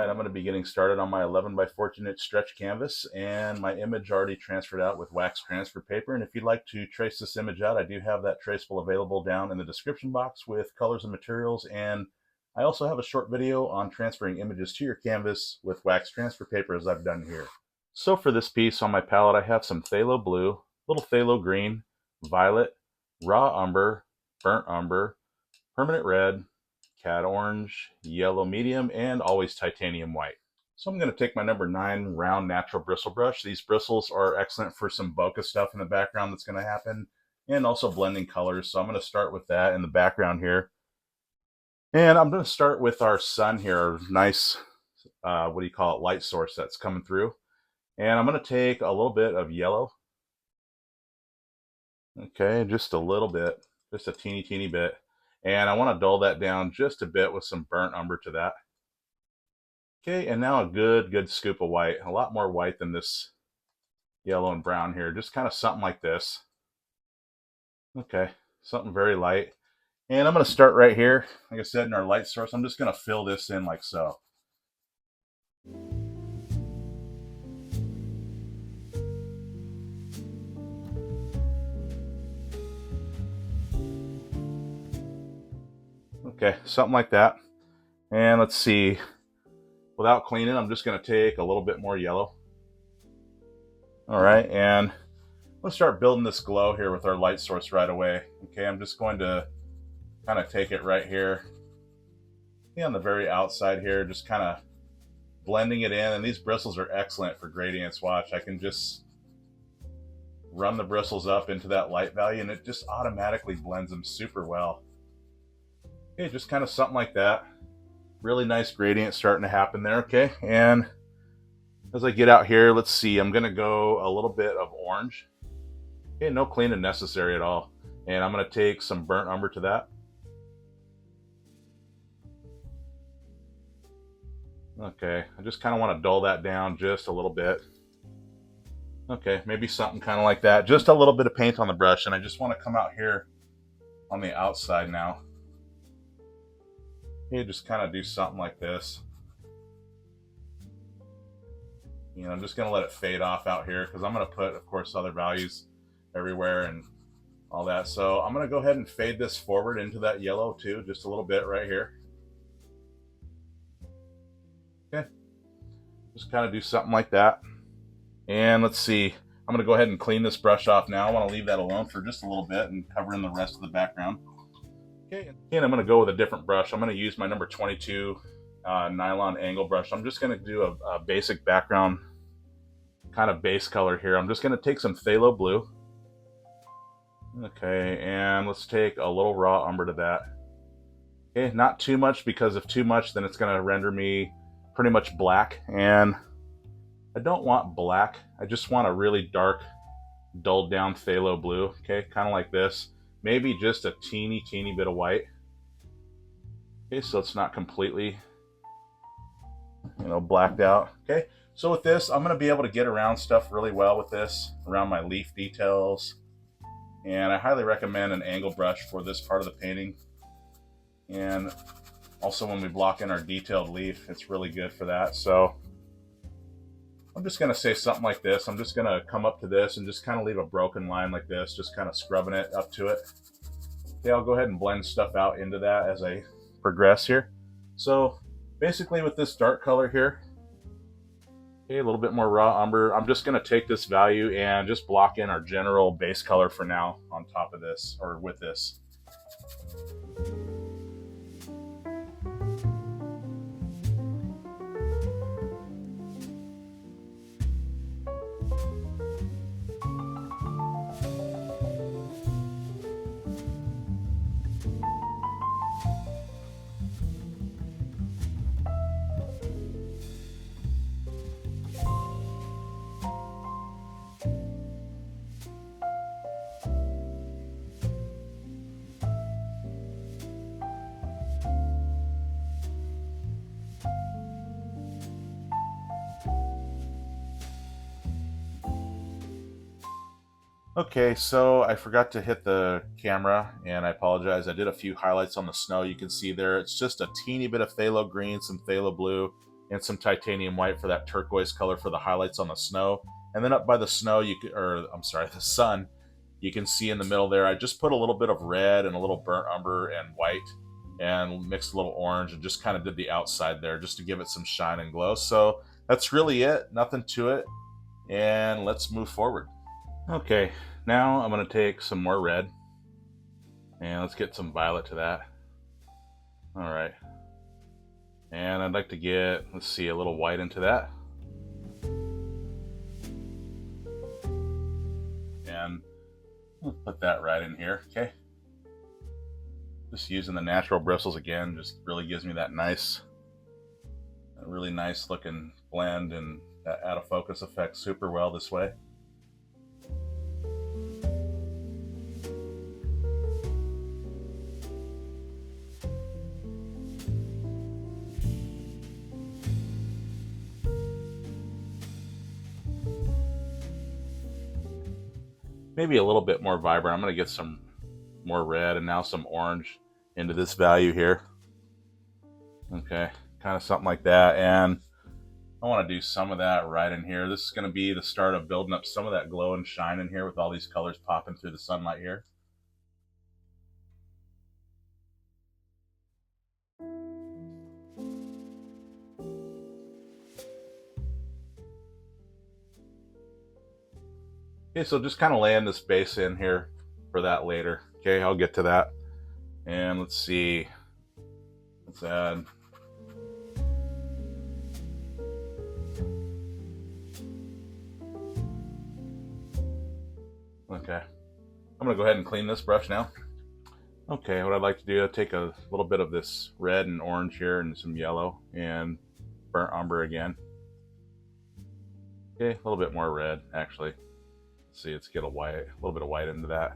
Alright, I'm going to be getting started on my 11 by 14 inch stretch canvas, and my image already transferred out with wax transfer paper. And if you'd like to trace this image out, I do have that traceable available down in the description box with colors and materials, and I also have a short video on transferring images to your canvas with wax transfer paper as I've done here. So for this piece on my palette, I have some phthalo blue, little phthalo green, violet, raw umber, burnt umber, permanent red, cat orange, yellow medium, and always titanium white. So I'm going to take my number 9 round natural bristle brush. These bristles are excellent for some bokeh stuff in the background that's going to happen, and also blending colors. So I'm going to start with that in the background here. And I'm going to start with our sun here, our nice, light source that's coming through. And I'm going to take a little bit of yellow. Okay, just a little bit, just a teeny bit. And I want to dull that down just a bit with some burnt umber to that. Okay, and now a good scoop of white. A lot more white than this yellow and brown here. Just kind of something like this. Okay, something very light. And I'm going to start right here. Like I said, in our light source, I'm just going to fill this in like so. Okay, something like that. And let's see, without cleaning, I'm just going to take a little bit more yellow. All right, and let's start building this glow here with our light source right away. Okay, I'm just going to kind of take it right here, on the very outside here, just kind of blending it in. And these bristles are excellent for gradients. Watch, I can just run the bristles up into that light value, and it just automatically blends them super well. Okay, just kind of something like that. Really nice gradient starting to happen there. Okay, and as I get out here, let's see, I'm going to go a little bit of orange. Okay, no cleaning necessary at all. And I'm going to take some burnt umber to that. Okay, I just kind of want to dull that down just a little bit. Okay, maybe something kind of like that. Just a little bit of paint on the brush, and I just want to come out here on the outside now. Okay, just kind of do something like this. I'm just going to let it fade off out here because I'm going to put, of course, other values everywhere and all that. So I'm going to go ahead and fade this forward into that yellow too, just a little bit right here. Okay, just kind of do something like that. And let's see, I'm going to go ahead and clean this brush off now. I want to leave that alone for just a little bit and cover in the rest of the background. Okay, and I'm going to go with a different brush. I'm going to use my number 22 nylon angle brush. I'm just going to do a basic background kind of base color here. I'm just going to take some phthalo blue. Okay, and let's take a little raw umber to that. Okay, not too much, because if too much, then it's going to render me pretty much black. And I don't want black. I just want a really dark, dulled down phthalo blue. Okay, kind of like this. Maybe just a teeny bit of white. Okay, so it's not completely, blacked out. Okay, so with this, I'm going to be able to get around stuff really well with this, around my leaf details. And I highly recommend an angle brush for this part of the painting. And also when we block in our detailed leaf, it's really good for that. So I'm just going to say something like this. I'm just going to come up to this and just kind of leave a broken line like this, just kind of scrubbing it up to it. Okay, I'll go ahead and blend stuff out into that as I progress here. So basically with this dark color here, okay, a little bit more raw umber, I'm just going to take this value and just block in our general base color for now on top of this, or with this. Okay, so I forgot to hit the camera, and I apologize. I did a few highlights on the snow. You can see there, it's just a teeny bit of phthalo green, some phthalo blue, and some titanium white for that turquoise color for the highlights on the snow. And then up by the snow, the sun, you can see in the middle there, I just put a little bit of red and a little burnt umber and white and mixed a little orange and just kind of did the outside there just to give it some shine and glow. So that's really it, nothing to it. And let's move forward. Okay, now I'm going to take some more red and let's get some violet to that. All right. And I'd like to get, let's see, a little white into that. And we'll put that right in here, okay? Just using the natural bristles again, just really gives me that really nice looking blend, and that out of focus effect super well this way. Maybe a little bit more vibrant. I'm going to get some more red and now some orange into this value here. Okay, kind of something like that. And I want to do some of that right in here. This is going to be the start of building up some of that glow and shine in here with all these colors popping through the sunlight here. Okay, so just kind of laying this base in here for that later. Okay, I'll get to that. And let's see. Let's add. Okay, I'm gonna go ahead and clean this brush now. Okay, what I'd like to do, I'll take a little bit of this red and orange here and some yellow and burnt umber again. Okay, a little bit more red actually. Let's see, let's get a little bit of white into that.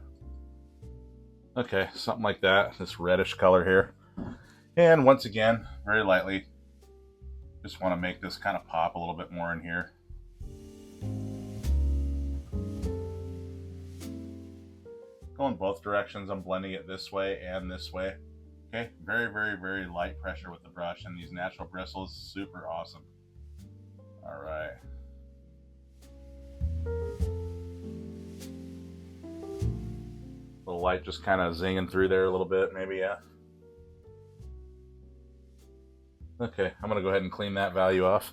Okay, something like that, this reddish color here. And once again, very lightly, just want to make this kind of pop a little bit more in here. Going both directions, I'm blending it this way and this way. Okay, very, very, very light pressure with the brush, and these natural bristles, super awesome. All right. Little light just kind of zinging through there a little bit, maybe, yeah. Okay, I'm gonna go ahead and clean that value off.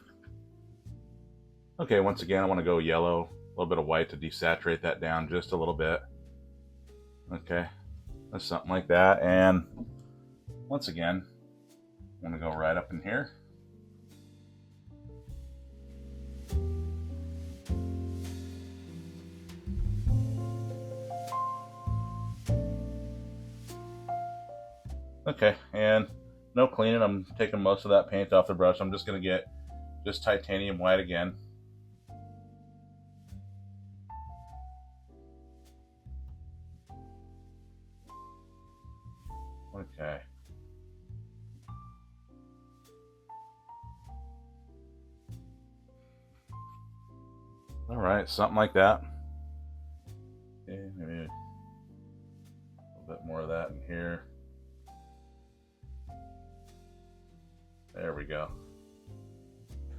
Okay, once again, I want to go yellow, a little bit of white to desaturate that down just a little bit. Okay, that's something like that. And once again, I'm gonna go right up in here. Okay, and no cleaning. I'm taking most of that paint off the brush. I'm just gonna get just titanium white again. Okay. All right, something like that. Okay, maybe a little bit more of that in here. There we go.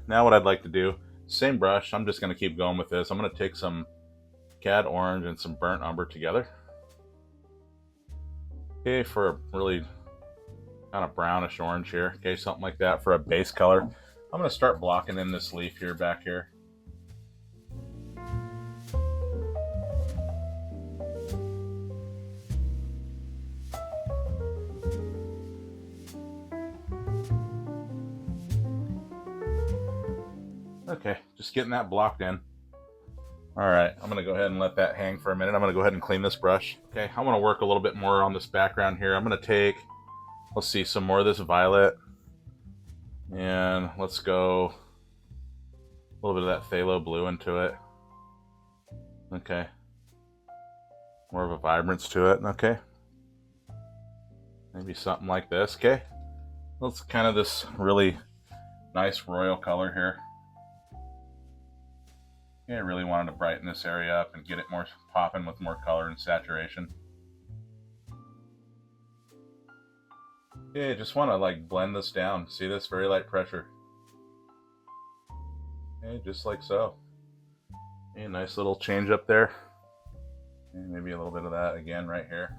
Now what I'd like to do, same brush, I'm just going to keep going with this. I'm going to take some cad orange and some burnt umber together. Okay, for a really kind of brownish orange here. Okay, something like that for a base color. I'm going to start blocking in this leaf here, back here. Okay, just getting that blocked in. All right, I'm gonna go ahead and let that hang for a minute. I'm gonna go ahead and clean this brush. Okay, I wanna work a little bit more on this background here. I'm gonna take, let's see, some more of this violet. And let's go a little bit of that phthalo blue into it. Okay. More of a vibrance to it, okay. Maybe something like this, okay. That's kind of this really nice royal color here. Yeah, I really wanted to brighten this area up and get it more popping with more color and saturation. Yeah, just want to like blend this down. See this? Very light pressure. Okay, just like so. Okay, nice little change up there. And maybe a little bit of that again right here.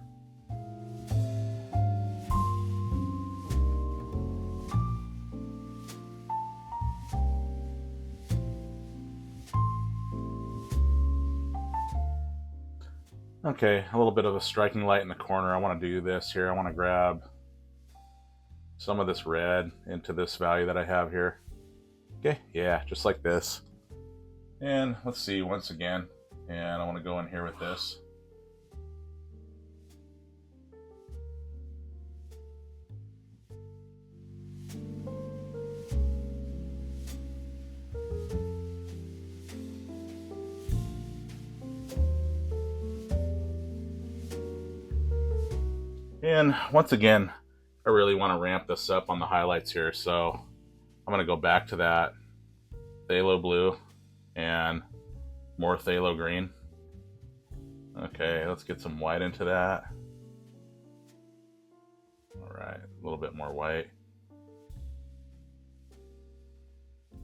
Okay, a little bit of a striking light in the corner. I want to do this here. I want to grab some of this red into this value that I have here. Okay, yeah, just like this. And let's see once again. And I want to go in here with this. And once again, I really want to ramp this up on the highlights here. So I'm going to go back to that phthalo blue and more phthalo green. Okay, let's get some white into that. All right, a little bit more white.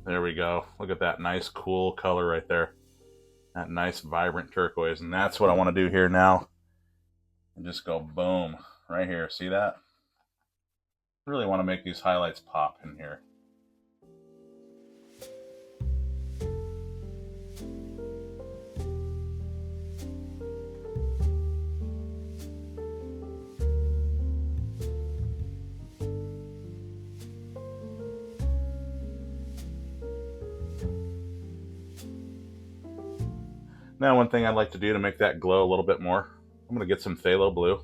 There we go. Look at that nice cool color right there. That nice vibrant turquoise. And that's what I want to do here now. And just go boom right here. See that? Really want to make these highlights pop in here. Now, one thing I'd like to do to make that glow a little bit more, I'm going to get some phthalo blue.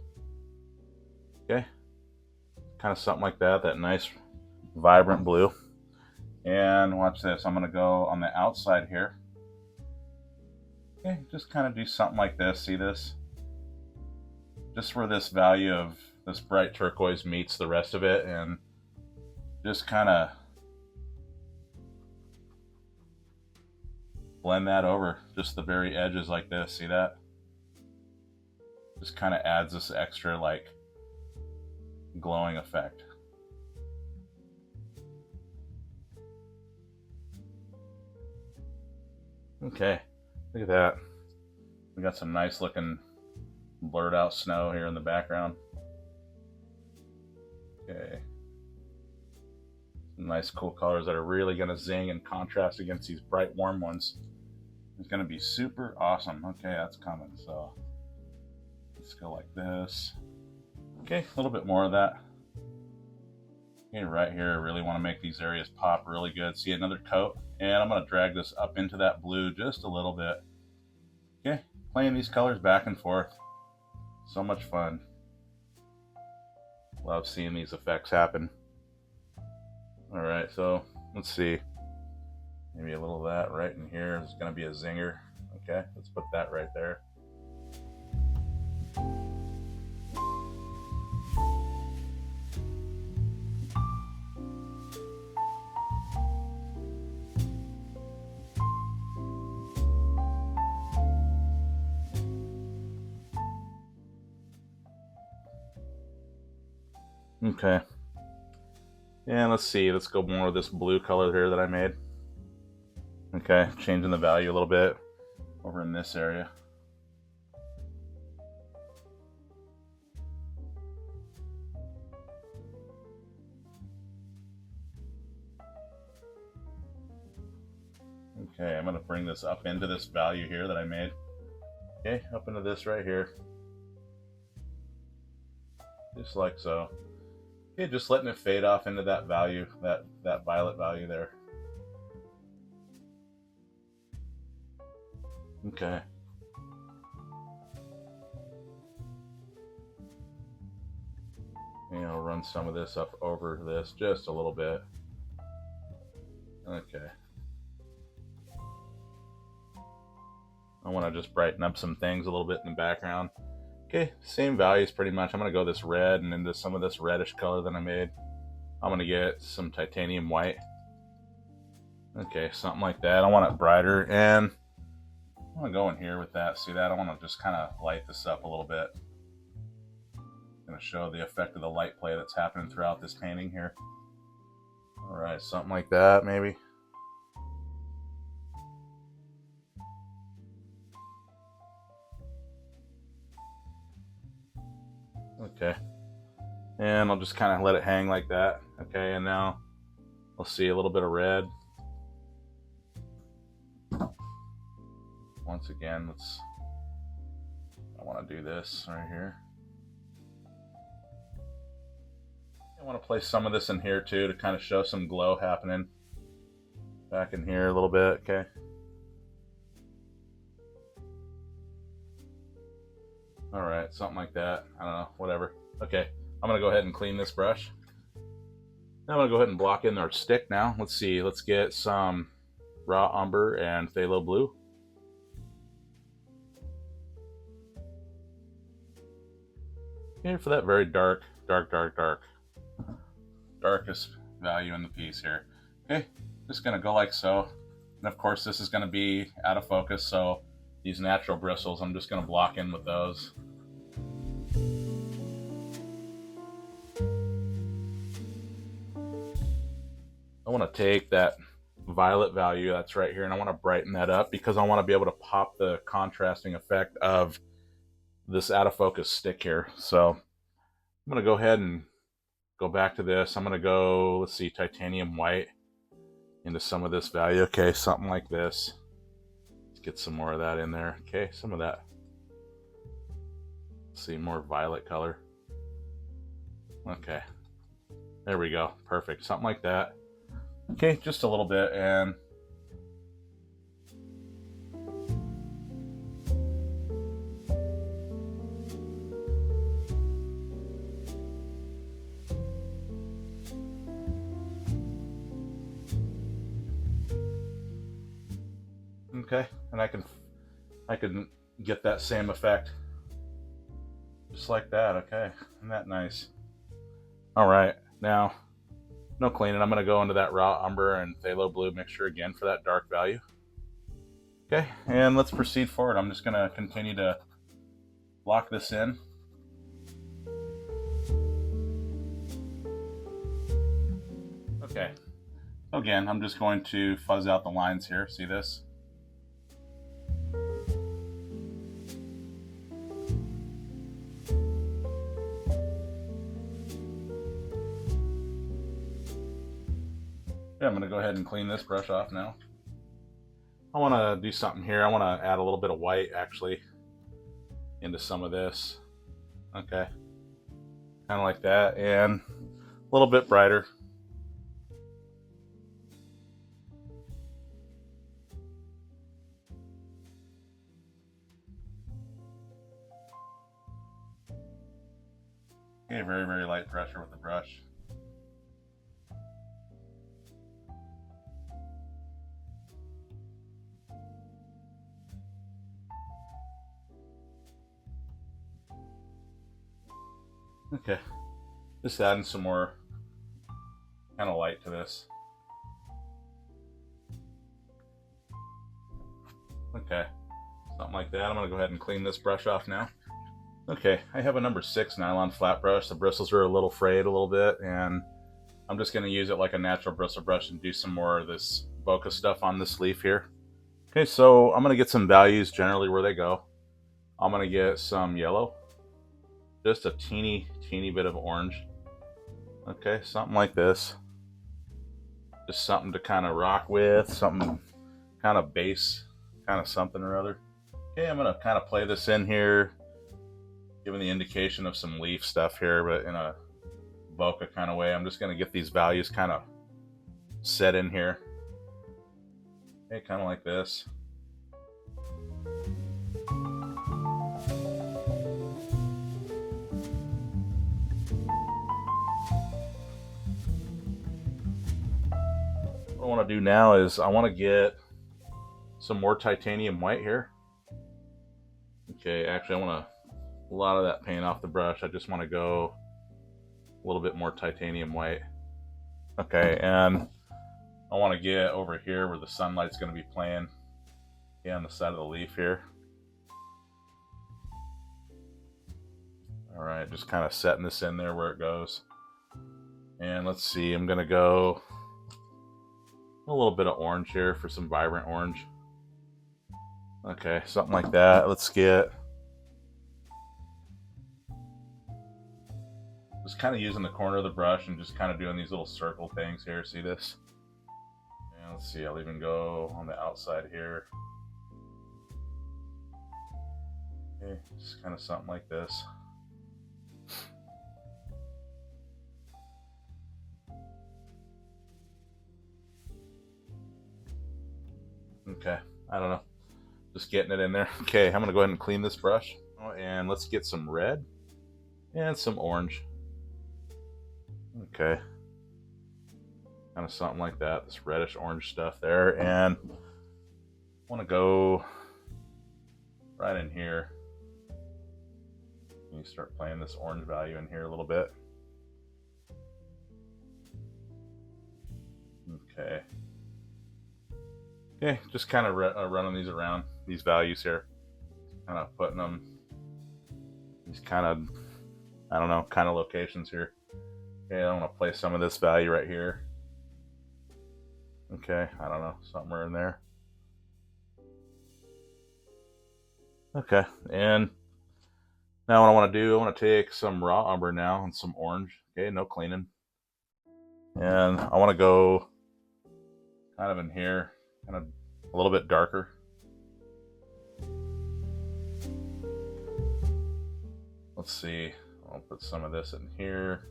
Okay, kind of something like that, that nice vibrant blue. And watch this, I'm going to go on the outside here. Okay, just kind of do something like this. See this? Just where this value of this bright turquoise meets the rest of it, and just kind of blend that over just the very edges like this. See that? Just kind of adds this extra like glowing effect. Okay, look at that. We got some nice looking blurred out snow here in the background. Okay, some nice cool colors that are really going to zing and contrast against these bright warm ones. It's going to be super awesome. Okay, that's coming. So let's go like this. Okay, a little bit more of that. Okay, right here, I really want to make these areas pop really good. See, another coat, and I'm going to drag this up into that blue just a little bit. Okay, playing these colors back and forth. So much fun. Love seeing these effects happen. All right, so let's see. Maybe a little of that right in here is going to be a zinger. Okay, let's put that right there. Okay. And let's see, let's go more of this blue color here that I made. Okay, changing the value a little bit over in this area. Okay, I'm going to bring this up into this value here that I made. Okay, up into this right here. Just like so. Okay, just letting it fade off into that value, that violet value there. Okay. And I'll run some of this up over this just a little bit. Okay. I want to just brighten up some things a little bit in the background. Okay, same values pretty much. I'm going to go this red and into some of this reddish color that I made. I'm going to get some titanium white. Okay, something like that. I want it brighter, and I'm going to go in here with that. See that? I want to just kind of light this up a little bit. I'm going to show the effect of the light play that's happening throughout this painting here. All right, something like that maybe. Okay. And I'll just kind of let it hang like that. Okay, and now we'll see a little bit of red. Once again, I want to do this right here. I want to place some of this in here too to kind of show some glow happening back in here a little bit. Okay. All right, something like that. I don't know, whatever. Okay, I'm gonna go ahead and clean this brush. Now I'm gonna go ahead and block in our stick now. Let's see, let's get some raw umber and phthalo blue. Okay, for that very darkest value in the piece here. Okay, just gonna go like so. And of course this is gonna be out of focus, so these natural bristles, I'm just gonna block in with those. I wanna take that violet value that's right here and I wanna brighten that up because I wanna be able to pop the contrasting effect of this out of focus stick here. So I'm gonna go ahead and go back to this. I'm gonna go, let's see, titanium white into some of this value. Okay, something like this. Let's get some more of that in there. Okay, some of that. Let's see, more violet color. Okay, there we go. Perfect, something like that. Okay, just a little bit, and okay, and I can get that same effect just like that. Okay, isn't that nice? All right, now no cleaning. I'm going to go into that raw umber and phthalo blue mixture again for that dark value. Okay, and let's proceed forward. I'm just going to continue to lock this in. Okay, again, I'm just going to fuzz out the lines here. See this? Yeah, I'm going to go ahead and clean this brush off now. I want to do something here. I want to add a little bit of white actually into some of this. Okay, kind of like that, and a little bit brighter. Okay, very light pressure with the brush. Okay, just adding some more kind of light to this. Okay, something like that. I'm going to go ahead and clean this brush off now. Okay, I have a number 6 nylon flat brush. The bristles are a little frayed a little bit, and I'm just going to use it like a natural bristle brush and do some more of this bokeh stuff on this leaf here. Okay, so I'm going to get some values generally where they go. I'm going to get some yellow, just a teeny bit of orange. Okay, something like this. Just something to kind of rock with, something kind of base, kind of something or other. Okay, I'm going to kind of play this in here, giving the indication of some leaf stuff here, but in a bokeh kind of way. I'm just going to get these values kind of set in here. Okay, kind of like this. What I want to do now is I want to get some more titanium white here. Okay, actually I want a lot of that paint off the brush. I just want to go a little bit more titanium white. Okay, and I want to get over here where the sunlight's going to be playing, on the side of the leaf here. All right, just kind of setting this in there where it goes. And let's see, I'm going to go a little bit of orange here for some vibrant orange. Okay, something like that. Let's get Just kind of using the corner of the brush and just kind of doing these little circle things here. See this? And let's see, I'll even go on the outside here. Okay, just kind of something like this. Okay, I don't know. Just getting it in there. Okay, I'm gonna go ahead and clean this brush. And let's get some red and some orange. Okay. Kind of something like that. This reddish orange stuff there. And I want to go right in here. You start playing this orange value in here a little bit. Okay. Okay, just kind of running these around, these values here. Kind of putting them, these kind of, I don't know, kind of locations here. Okay, I want to place some of this value right here. Okay, I don't know, somewhere in there. Okay, and now what I want to do, I want to take some raw umber now and some orange. Okay, no cleaning. And I want to go kind of in here, kind of a little bit darker. Let's see, I'll put some of this in here.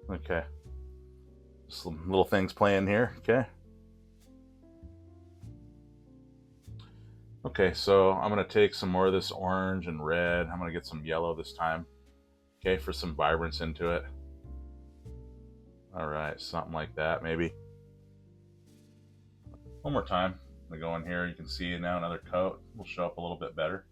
Okay, just some little things playing here. Okay. Okay, so I'm gonna take some more of this orange and red. I'm gonna get some yellow this time. Okay, for some vibrance into it. All right, something like that maybe. One more time. I'm gonna go in here. You can see now another coat will show up a little bit better.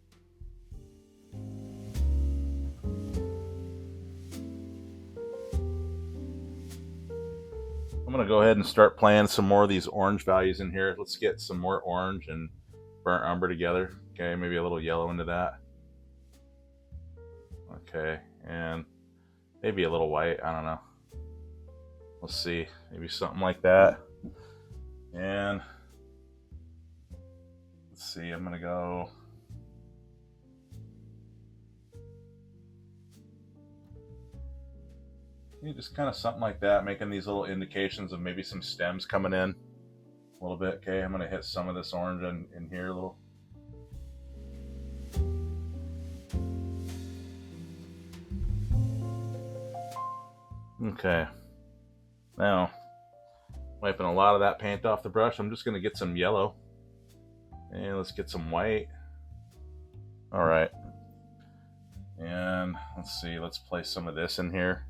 I'm gonna go ahead and start playing some more of these orange values in here. Let's get some more orange and burnt umber together. Okay, maybe a little yellow into that. Okay, and maybe a little white, I don't know. Let's see, maybe something like that. And let's see, I'm gonna go just kind of something like that, making these little indications of maybe some stems coming in a little bit. Okay, I'm gonna hit some of this orange in here a little. Okay, now wiping a lot of that paint off the brush, I'm just gonna get some yellow and let's get some white. All right, and let's see, let's place some of this in here.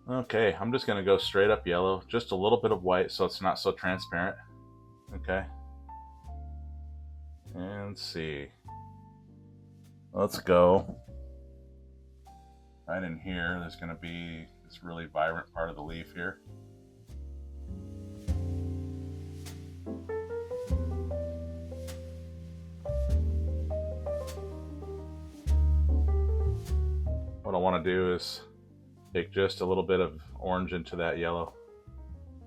Okay, I'm just gonna go straight up yellow, just a little bit of white so it's not so transparent. Okay, and let's see, let's go right in here. There's gonna be this really vibrant part of the leaf here. What I want to do is take just a little bit of orange into that yellow.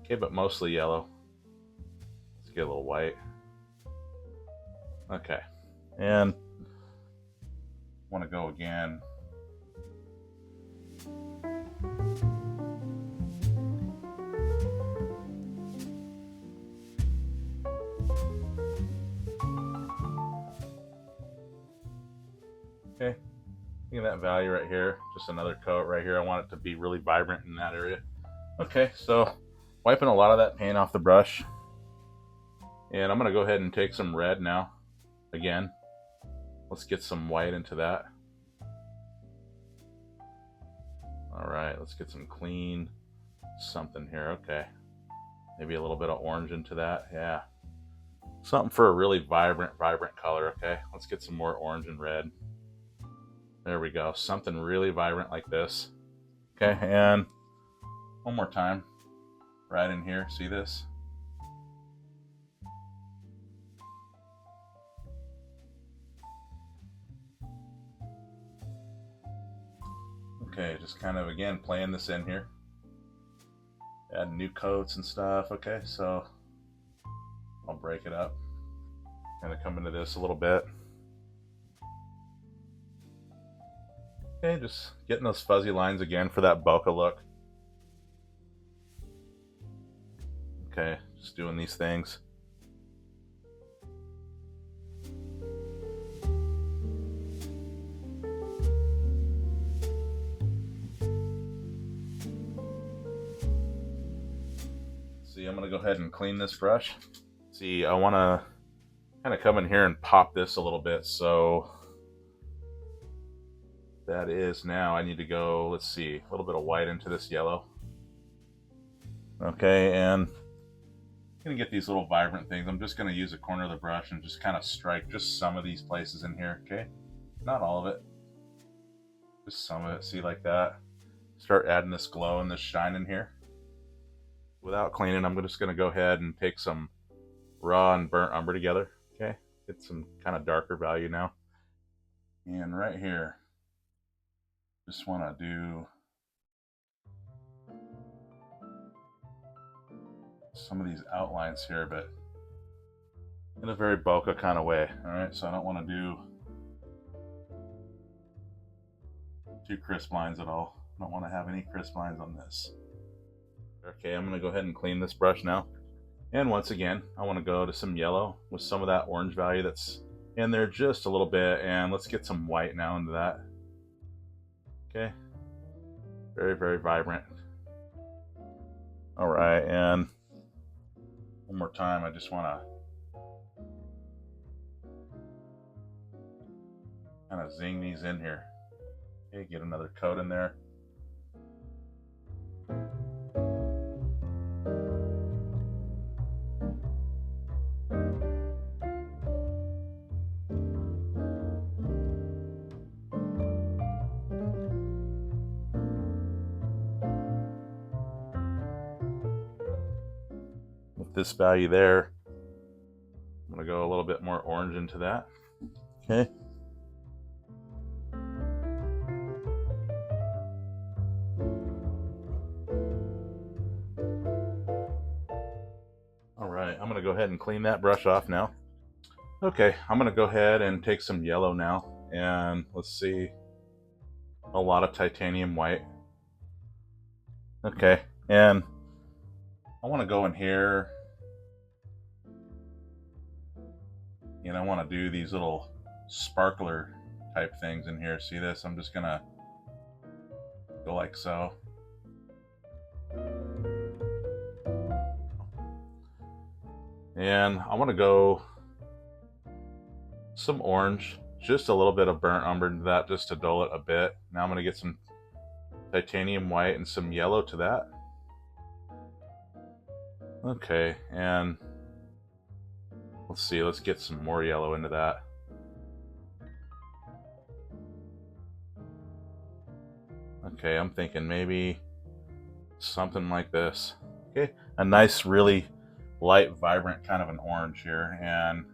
Okay, but mostly yellow. Let's get a little white. Okay, and want to go again. Okay, look at that value right here, just another coat right here. I want it to be really vibrant in that area. Okay, so wiping a lot of that paint off the brush, and I'm gonna go ahead and take some red now. Again, let's get some white into that. All right, let's get some clean something here. Okay, maybe a little bit of orange into that. Yeah, something for a really vibrant color. Okay, let's get some more orange and red. There we go, something really vibrant like this. Okay, and one more time, right in here, see this? Okay, just kind of again playing this in here. Add new coats and stuff. Okay, so I'll break it up. Kind of come into this a little bit. Okay, just getting those fuzzy lines again for that bokeh look. Okay, just doing these things. See, I'm going to go ahead and clean this brush. See, I want to kind of come in here and pop this a little bit. So that is now, I need to go, let's see, a little bit of white into this yellow. Okay, and I'm going to get these little vibrant things. I'm just going to use a corner of the brush and just kind of strike just some of these places in here, okay? Not all of it, just some of it, see, like that. Start adding this glow and this shine in here. Without cleaning, I'm just going to go ahead and take some raw and burnt umber together, okay? Get some kind of darker value now. And right here, just want to do some of these outlines here, but in a very bokeh kind of way. All right, so I don't want to do too crisp lines at all. I don't want to have any crisp lines on this. Okay, I'm going to go ahead and clean this brush now. And once again, I want to go to some yellow with some of that orange value that's in there just a little bit, and let's get some white now into that. Okay, very, very vibrant. All right, and one more time, I just want to kind of zing these in here. Okay, get another coat in there. With this value there, I'm going to go a little bit more orange into that. Okay. All right, I'm going to go ahead and clean that brush off now. Okay, I'm going to go ahead and take some yellow now, and let's see, a lot of titanium white. Okay, and I want to go in here, and I want to do these little sparkler type things in here. See this? I'm just going to go like so. And I want to go some orange, just a little bit of burnt umber into that just to dull it a bit. Now I'm going to get some titanium white and some yellow to that. Okay, and let's see, let's get some more yellow into that. Okay, I'm thinking maybe something like this. Okay, a nice, really light, vibrant kind of an orange here, and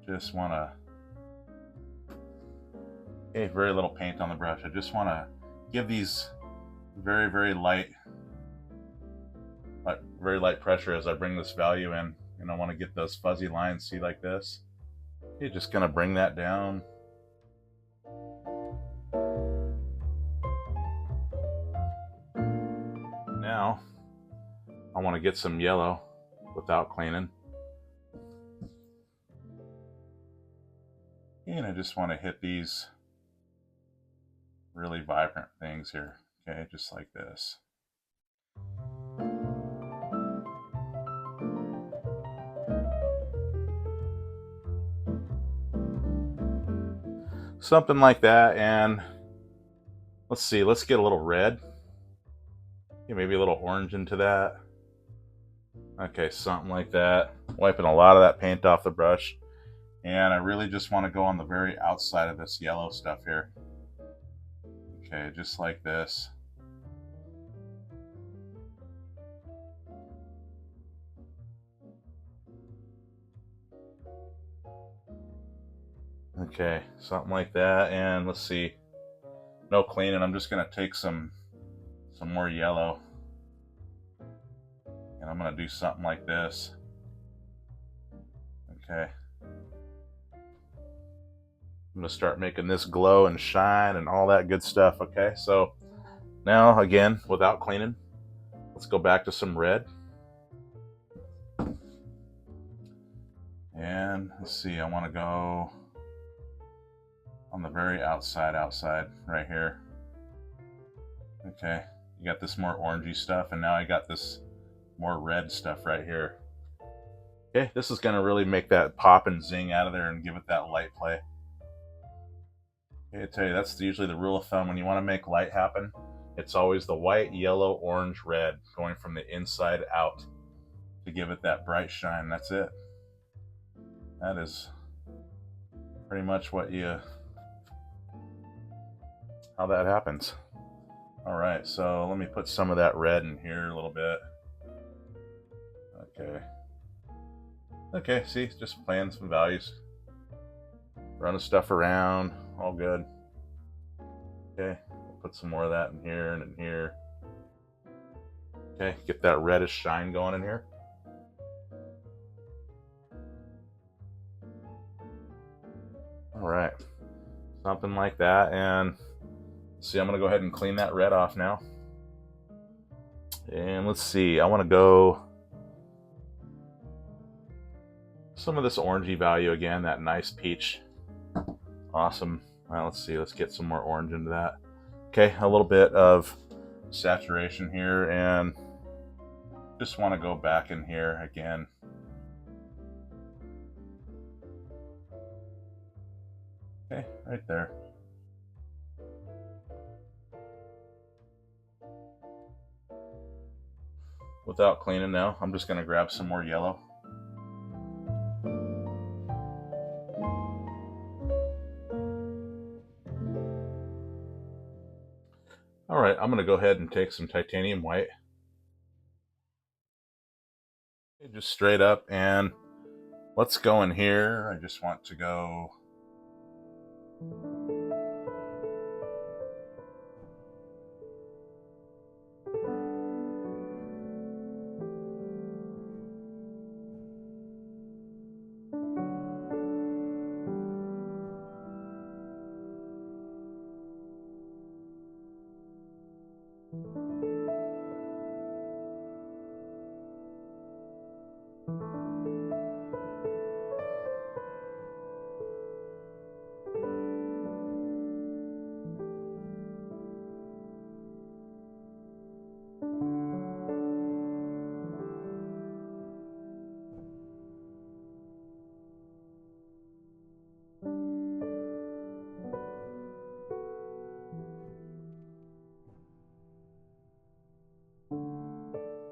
just want to, okay, very little paint on the brush. I just want to give these very, very light pressure as I bring this value in, and I want to get those fuzzy lines, see, like this. Okay, just gonna bring that down. Now I want to get some yellow without cleaning, and I just want to hit these really vibrant things here. Okay, just like this. Something like that, and let's see, let's get a little red. Okay, maybe a little orange into that. Okay, something like that. Wiping a lot of that paint off the brush. And I really just want to go on the very outside of this yellow stuff here. Okay, just like this. Okay, something like that. And let's see, no cleaning. I'm just gonna take some more yellow, and I'm gonna do something like this. Okay, I'm gonna start making this glow and shine and all that good stuff. Okay, so now again, without cleaning, let's go back to some red. And let's see, I want to go on the very outside right here. Okay, you got this more orangey stuff, and now I got this more red stuff right here. Okay, this is going to really make that pop and zing out of there and give it that light play. Okay, I tell you, that's usually the rule of thumb. When you want to make light happen, it's always the white, yellow, orange, red, going from the inside out to give it that bright shine. That's it. That is pretty much how that happens. All right, so let me put some of that red in here a little bit. Okay, see, just playing some values, running stuff around, all good. Okay, put some more of that in here and in here. Okay, get that reddish shine going in here. All right, something like that. And see, I'm gonna go ahead and clean that red off now. And let's see, I want to go some of this orangey value again, that nice peach. Awesome. Well, let's see, let's get some more orange into that. Okay, a little bit of saturation here, and just want to go back in here again. Okay, right there. Without cleaning now, I'm just going to grab some more yellow. All right, I'm going to go ahead and take some titanium white. Just straight up, and let's go in here. I just want to go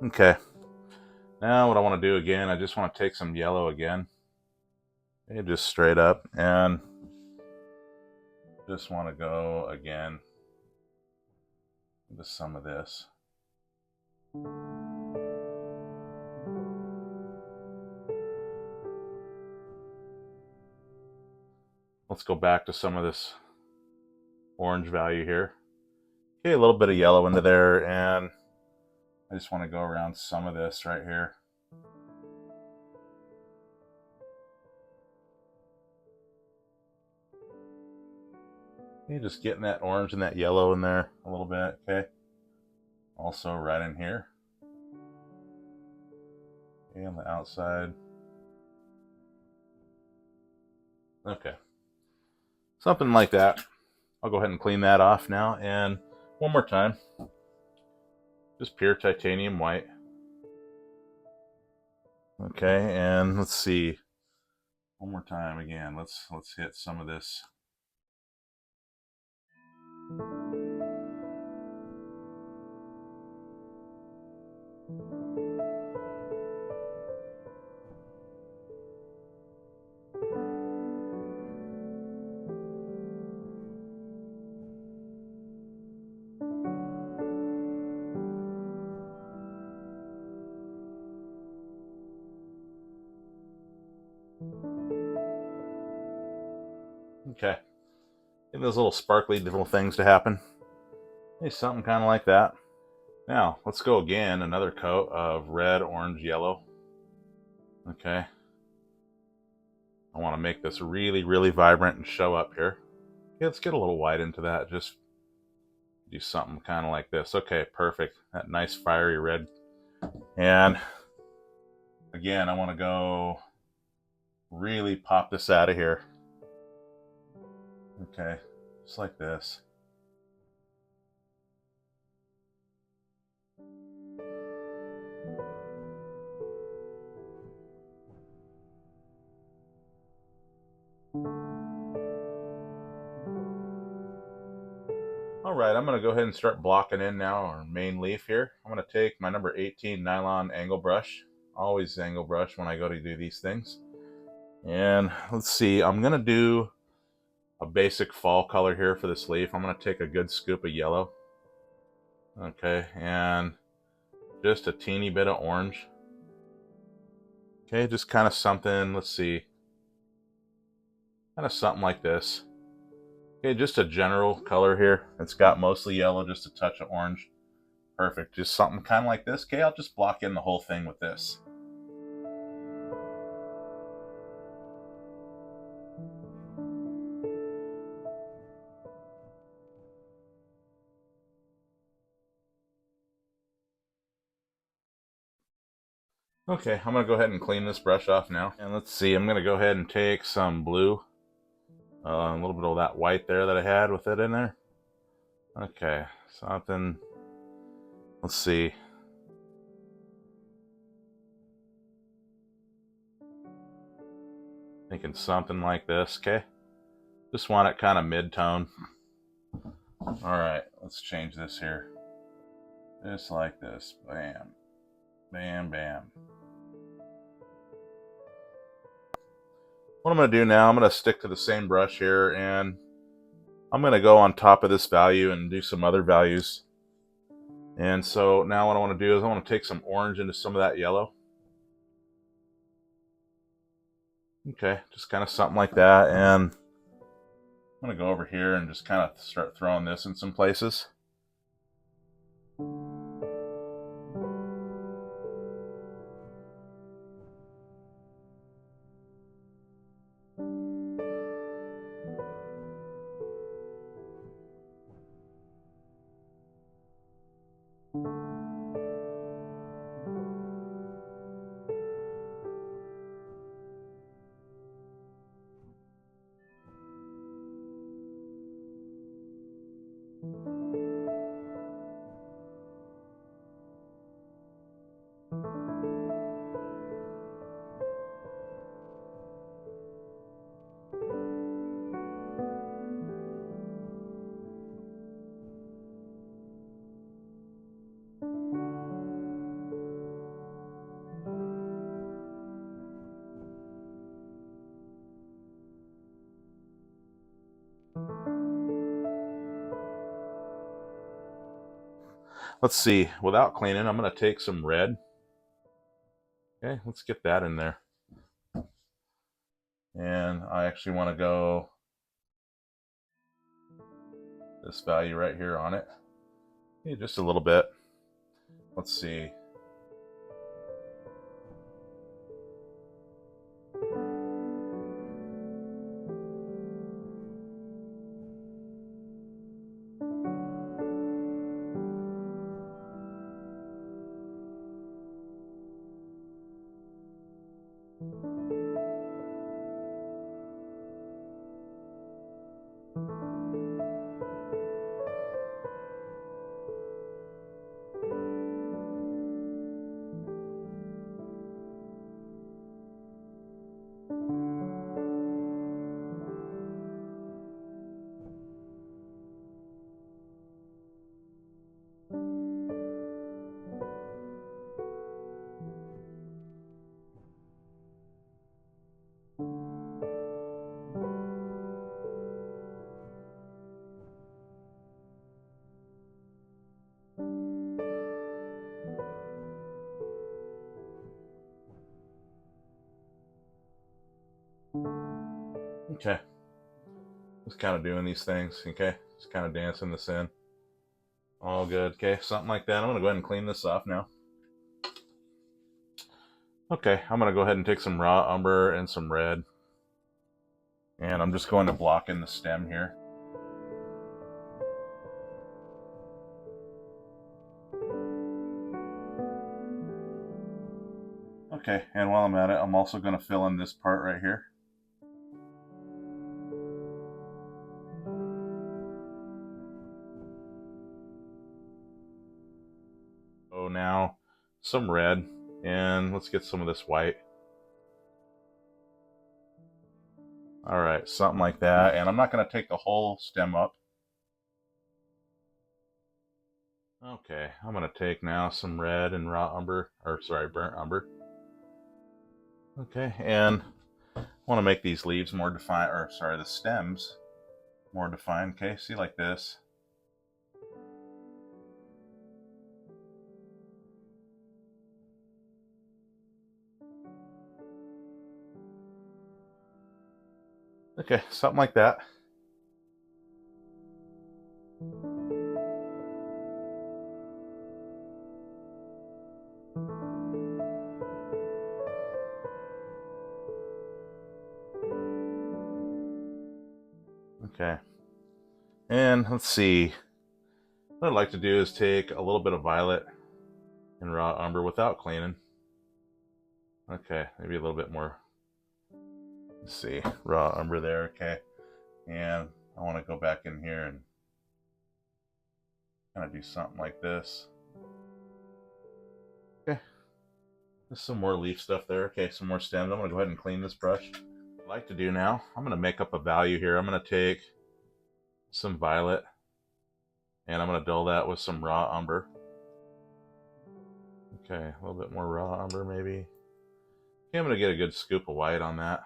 okay. Now what I want to do again, I just want to take some yellow again. Okay, just straight up, and just want to go again into some of this. Let's go back to some of this orange value here. Okay, a little bit of yellow into there, and I just want to go around some of this right here. Okay, just getting that orange and that yellow in there a little bit, okay? Also right in here. Okay, on the outside. Okay. Something like that. I'll go ahead and clean that off now, and one more time. Just pure titanium white. Okay, and let's see. One more time again. Let's hit some of this. Get those little sparkly little things to happen. Maybe something kind of like that. Now, let's go again, another coat of red, orange, yellow. Okay. I want to make this really, really vibrant and show up here. Okay, let's get a little white into that. Just do something kind of like this. Okay, perfect. That nice fiery red. And again, I want to go really pop this out of here. Okay, just like this. All right, I'm going to go ahead and start blocking in now our main leaf here. I'm going to take my number 18 nylon angle brush. Always angle brush when I go to do these things. And let's see, I'm going to do a basic fall color here for this leaf. I'm going to take a good scoop of yellow. Okay, and just a teeny bit of orange. Okay, just kind of something, let's see, kind of something like this. Okay, just a general color here. It's got mostly yellow, just a touch of orange. Perfect, just something kind of like this. Okay, I'll just block in the whole thing with this. Okay, I'm going to go ahead and clean this brush off now. And let's see, I'm going to go ahead and take some blue. A little bit of that white there that I had with it in there. Okay, something, let's see. Thinking something like this, okay? Just want it kind of mid-tone. Alright, let's change this here. Just like this. Bam. Bam, bam. What I'm going to do now, I'm going to stick to the same brush here, and I'm going to go on top of this value and do some other values. And so now what I want to do is I want to take some orange into some of that yellow. Okay, just kind of something like that. And I'm going to go over here and just kind of start throwing this in some places. Let's see, without cleaning, I'm going to take some red. Okay, let's get that in there. And I actually want to go this value right here on it. Okay, just a little bit. Let's see. Okay. Just kind of doing these things, okay? Just kind of dancing this in. All good, okay? Something like that. I'm gonna go ahead and clean this off now. Okay, I'm gonna go ahead and take some raw umber and some red. And I'm just going to block in the stem here. Okay, and while I'm at it, I'm also going to fill in this part right here. So now some red, and let's get some of this white. All right, something like that. And I'm not going to take the whole stem up. Okay, I'm going to take now some red and raw umber, or sorry, burnt umber. Okay, and I want to make these leaves more defined, or sorry, the stems more defined. Okay, see, like this. Okay, something like that. Okay, and let's see. What I'd like to do is take a little bit of violet and raw umber without cleaning. Okay, maybe a little bit more. Let's see, raw umber there. Okay, and I want to go back in here and kind of do something like this. Okay, there's some more leaf stuff there. Okay, some more stems. I'm going to go ahead and clean this brush. What I'd like to do now, I'm going to make up a value here. I'm going to take some violet and I'm going to dull that with some raw umber. Okay, a little bit more raw umber maybe. Okay, I'm going to get a good scoop of white on that.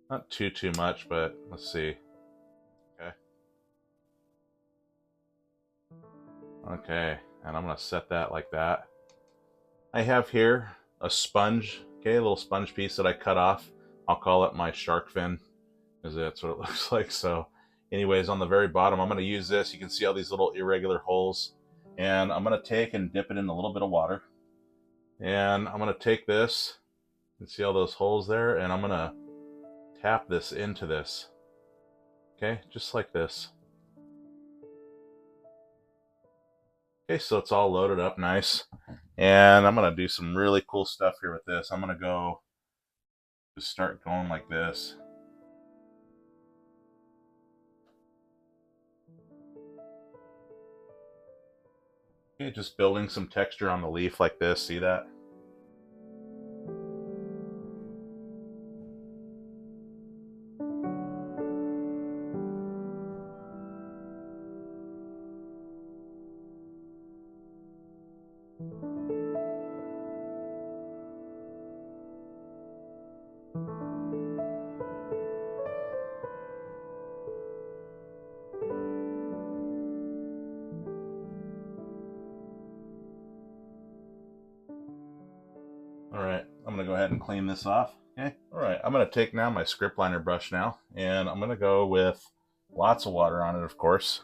Not too much, but let's see. Okay. Okay, and I'm going to set that like that. I have here a sponge, okay, a little sponge piece that I cut off. I'll call it my shark fin, because that's what it looks like. So anyways, on the very bottom, I'm going to use this. You can see all these little irregular holes. And I'm going to take and dip it in a little bit of water. And I'm going to take this, and see all those holes there, and I'm going to tap this into this. Okay, just like this. Okay, so it's all loaded up nice. And I'm going to do some really cool stuff here with this. I'm going to go just start going like this. Okay, just building some texture on the leaf like this. See that? All right, I'm gonna go ahead and clean this off. Okay. All right, I'm gonna take now my script liner brush now, and I'm gonna go with lots of water on it, of course.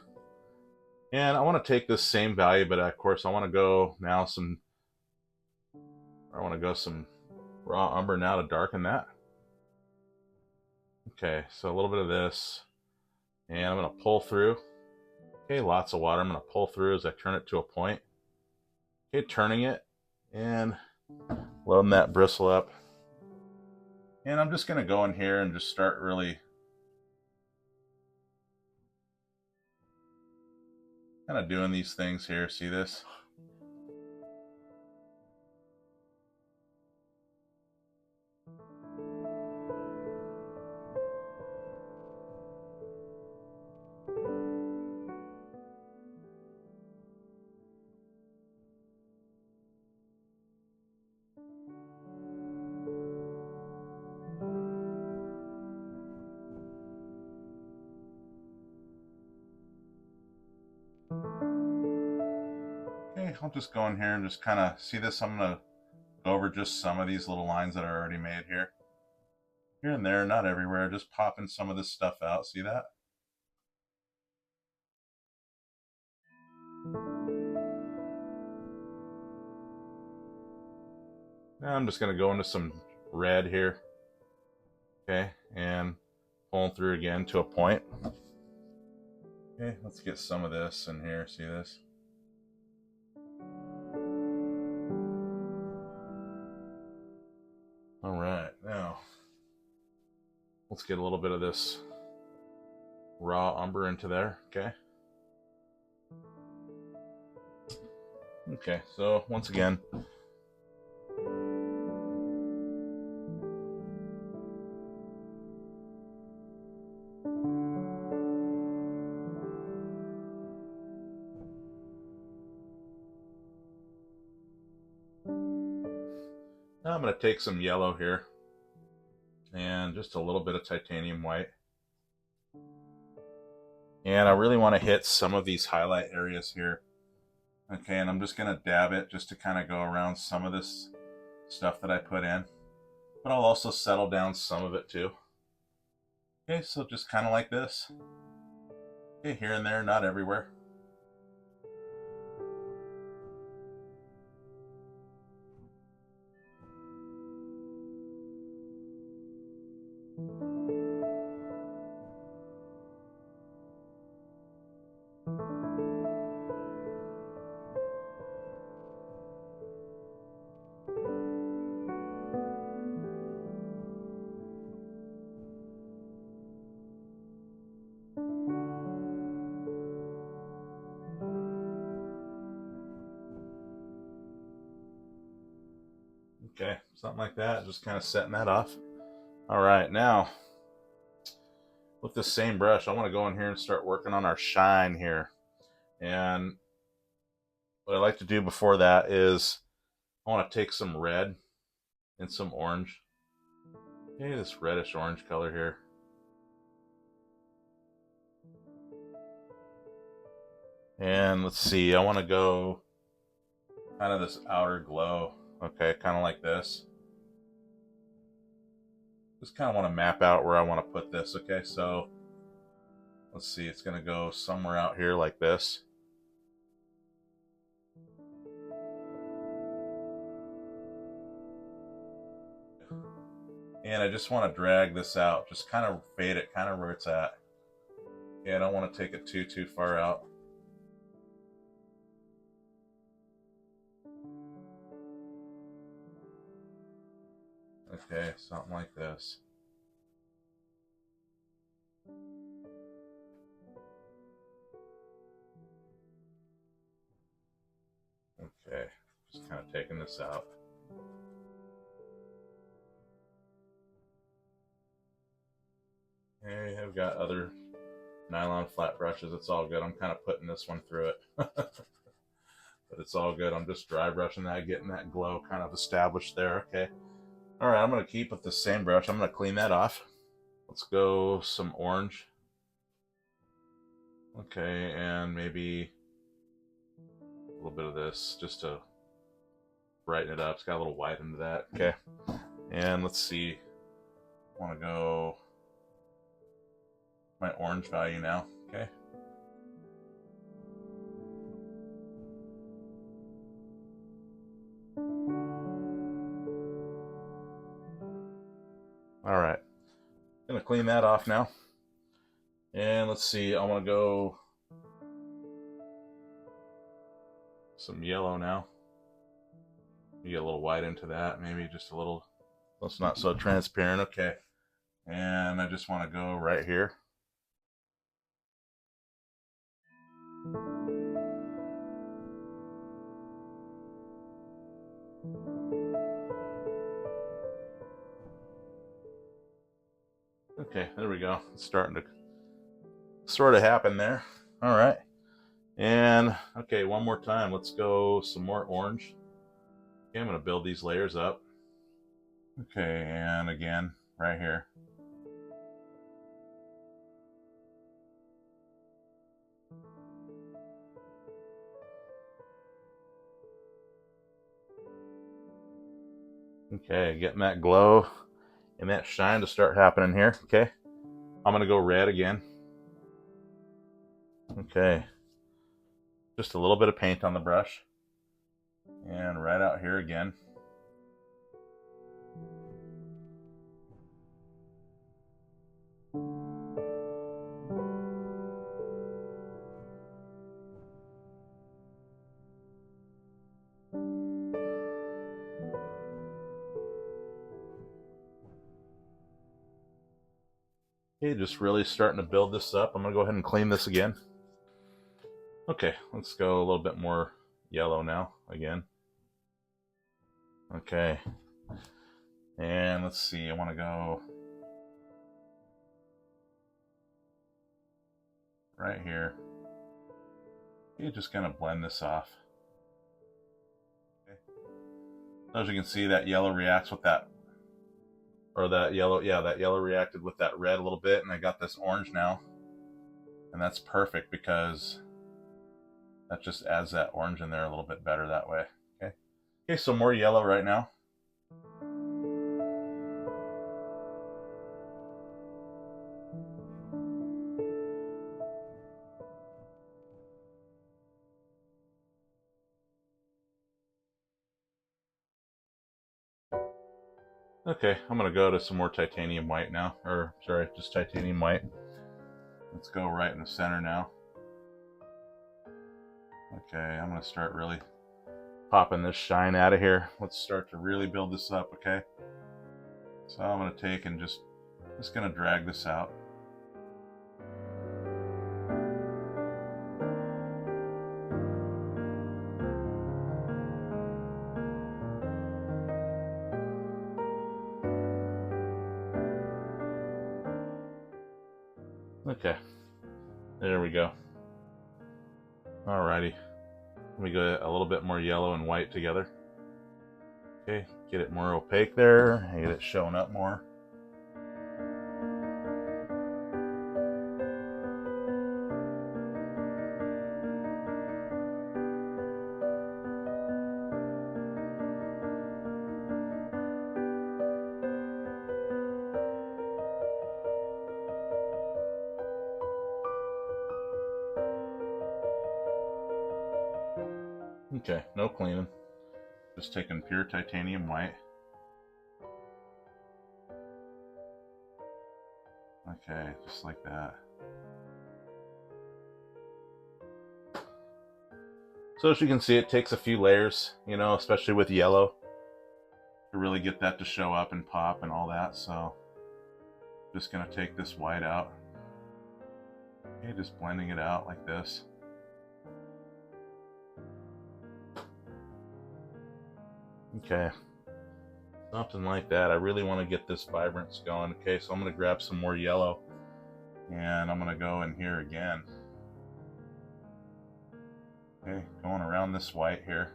And I want to take this same value, but of course I want to go now some raw umber now to darken that. Okay, so a little bit of this, and I'm gonna pull through. Okay, lots of water. I'm gonna pull through as I turn it to a point. Okay, turning it and loading that bristle up. And I'm just gonna go in here and just start really kind of doing these things here. See this? Okay, I'll just go in here and just kind of see this. I'm gonna go over just some of these little lines that are already made here. here and there, not everywhere, just popping some of this stuff out. See that? Now I'm just going to go into some red here. Okay, and pulling through again to a point. Okay, let's get some of this in here. See this? All right, now let's get a little bit of this raw umber into there. Okay. Okay, so once again, now I'm going to take some yellow here and just a little bit of titanium white. And I really want to hit some of these highlight areas here. Okay, and I'm just going to dab it just to kind of go around some of this stuff that I put in. But I'll also settle down some of it too. Okay, so just kind of like this. Okay, here and there, not everywhere. Okay, something like that, just kind of setting that off. All right, now with the same brush, I want to go in here and start working on our shine here. And what I like to do before that is I want to take some red and some orange. Okay, this reddish orange color here. And let's see, I want to go kind of this outer glow. Okay, kind of like this. Just kind of want to map out where I want to put this. Okay, so let's see, it's going to go somewhere out here like this. And I just want to drag this out, just kind of fade it kind of where it's at. Okay, I don't want to take it too far out. Okay, something like this. Okay, just kind of taking this out. Okay, I've got other nylon flat brushes. It's all good. I'm kind of putting this one through it. But it's all good. I'm just dry brushing that, getting that glow kind of established there. Okay. All right, I'm going to keep with the same brush. I'm going to clean that off. Let's go some orange. Okay, and maybe a little bit of this just to brighten it up. It's got a little white into that. Okay, and let's see. I want to go my orange value now. Okay. All right, gonna clean that off now. And let's see, I want to go some yellow now. You get a little white into that, maybe just a little. It's not so transparent. Okay, and I just want to go right here. Okay, there we go. It's starting to sort of happen there. All right. And okay, one more time. Let's go some more orange. Okay, I'm going to build these layers up. Okay, and again, right here. Okay, getting that glow. and that shine to start happening here. Okay, I'm gonna go red again. Okay, just a little bit of paint on the brush, and right out here again. Okay, just really starting to build this up. I'm gonna go ahead and clean this again. Okay, let's go a little bit more yellow now again. Okay, and let's see, I want to go right here. You just kind of blend this off. Okay. As you can see, that yellow reacts with that, or that yellow, yeah, that yellow reacted with that red a little bit, and I got this orange now, and that's perfect because that just adds that orange in there a little bit better that way. Okay, okay, so more yellow right now. Okay, I'm gonna go to some more titanium white now, or sorry, just titanium white. Let's go right in the center now. Okay, I'm gonna start really popping this shine out of here. Let's start to really build this up, okay? So I'm gonna take and just gonna drag this out. Okay, there we go. Alrighty, let me go a little bit more yellow and white together. Okay, get it more opaque there, get it showing up more. Okay, no cleaning. Just taking pure titanium white. Okay, just like that. So as you can see, it takes a few layers, you know, especially with yellow, to really get that to show up and pop and all that. So just gonna take this white out. Okay, just blending it out like this. Okay, something like that. I really want to get this vibrance going. Okay, so I'm going to grab some more yellow, and I'm going to go in here again. Okay, going around this white here.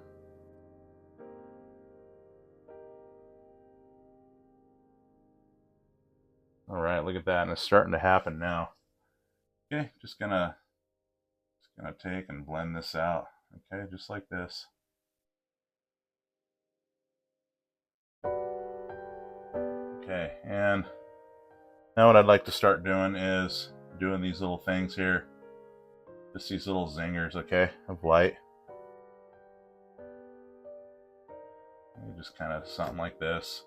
All right, look at that, and it's starting to happen now. Okay, just gonna take and blend this out. Okay, just like this. Okay, and now what I'd like to start doing is doing these little things here. Just these little zingers, okay, of light. Just kind of something like this.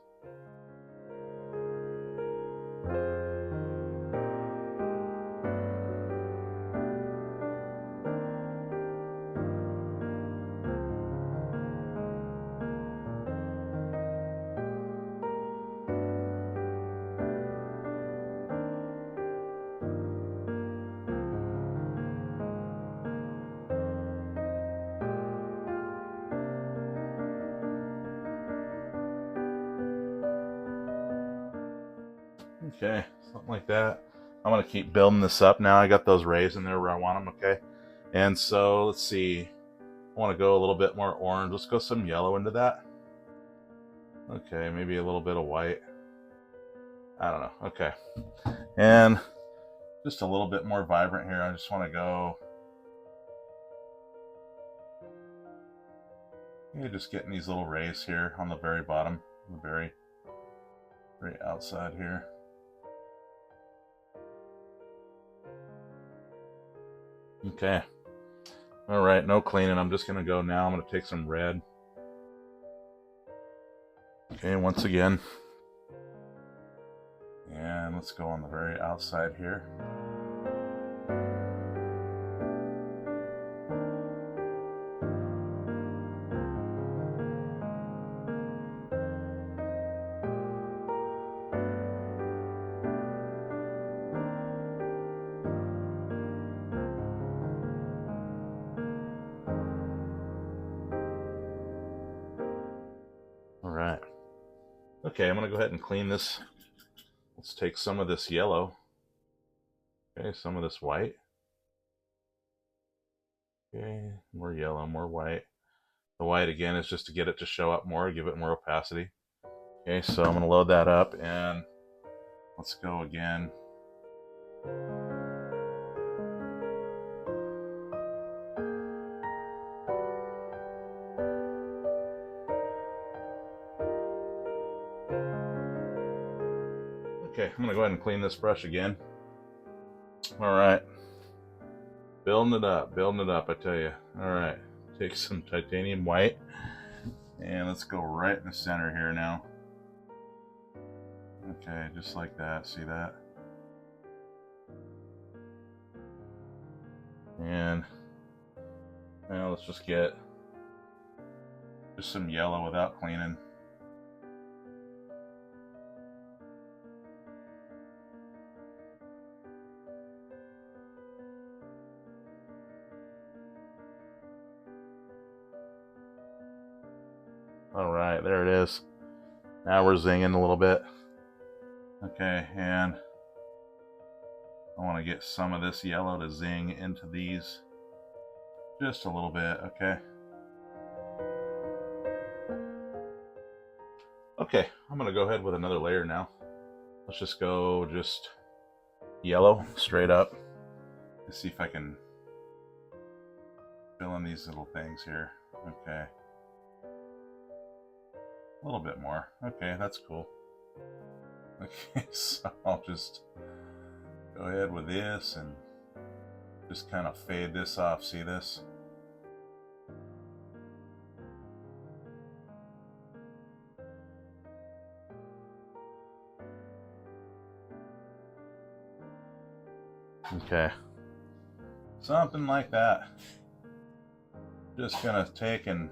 Okay, something like that. I'm going to keep building this up now. I got those rays in there where I want them, okay? And so, let's see. I want to go a little bit more orange. Let's go some yellow into that. Okay, maybe a little bit of white. I don't know. Okay. And just a little bit more vibrant here. I just want to go... just getting these little rays here on the very bottom. The very Right outside here. Okay. All right, no cleaning. I'm just gonna go now. I'm gonna take some red. Okay, once again. And let's go on the very outside here. All right. Okay, I'm gonna go ahead and clean this. Let's take some of this yellow. Okay, some of this white. Okay, more yellow, more white. The white again is just to get it to show up more, give it more opacity. Okay, so I'm gonna load that up and let's go again. Okay, I'm gonna go ahead and clean this brush again. All right, building it up, I tell you. All right, take some titanium white and let's go right in the center here now. Okay, just like that, see that? And now let's just get just some yellow without cleaning. All right, there it is. Now we're zinging a little bit. Okay, and I want to get some of this yellow to zing into these just a little bit, okay? Okay, I'm gonna go ahead with another layer now. Let's just go just yellow straight up. Let's see if I can fill in these little things here. Okay. A little bit more. Okay, that's cool. Okay, so I'll just go ahead with this and just kind of fade this off. See this? Okay. Something like that. Just gonna take and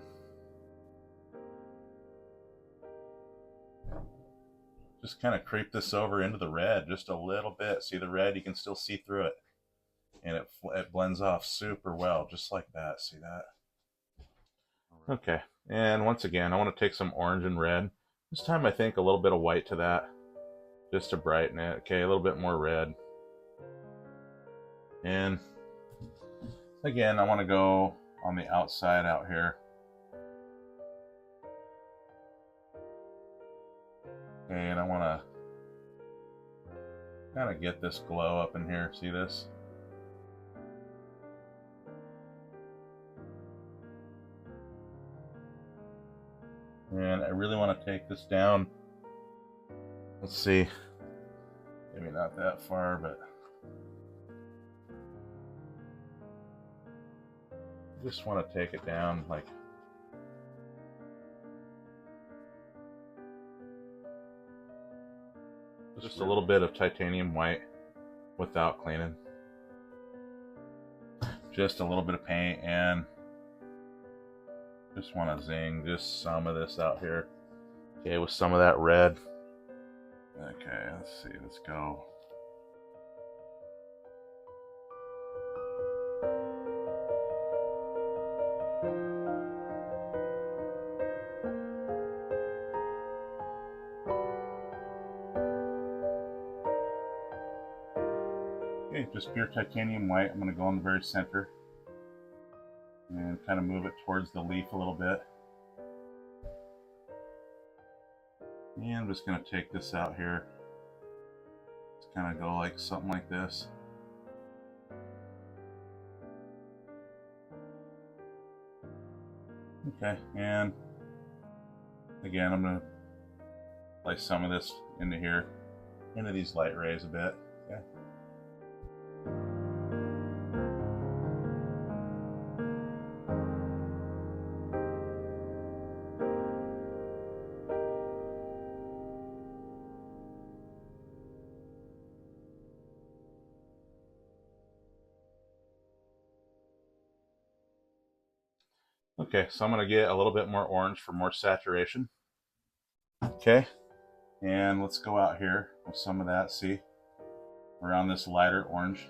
just kind of creep this over into the red just a little bit. See the red? You can still see through it. And it blends off super well, just like that. See that? Okay. And once again, I want to take some orange and red. This time I think a little bit of white to that, just to brighten it. Okay, a little bit more red. And again, I want to go on the outside out here. And I want to kind of get this glow up in here. See this? And I really want to take this down. Let's see. Maybe not that far, but I just want to take it down like just a little bit of titanium white without cleaning. Just a little bit of paint and just want to zing just some of this out here. Okay, with some of that red. Okay, let's see, let's go. Okay, just pure titanium white. I'm going to go in the very center and kind of move it towards the leaf a little bit. And I'm just going to take this out here. Just kind of go like something like this. Okay, and again, I'm going to Place some of this into here, into these light rays a bit. Okay. Okay, so I'm going to get a little bit more orange for more saturation. Okay, and let's go out here with some of that, see, around this lighter orange.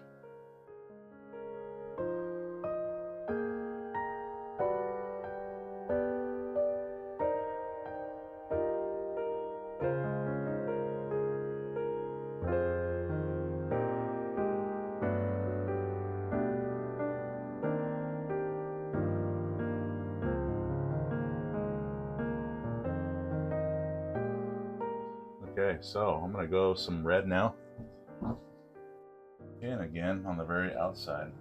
Okay, so I'm going to go some red now. And again, on the very outside.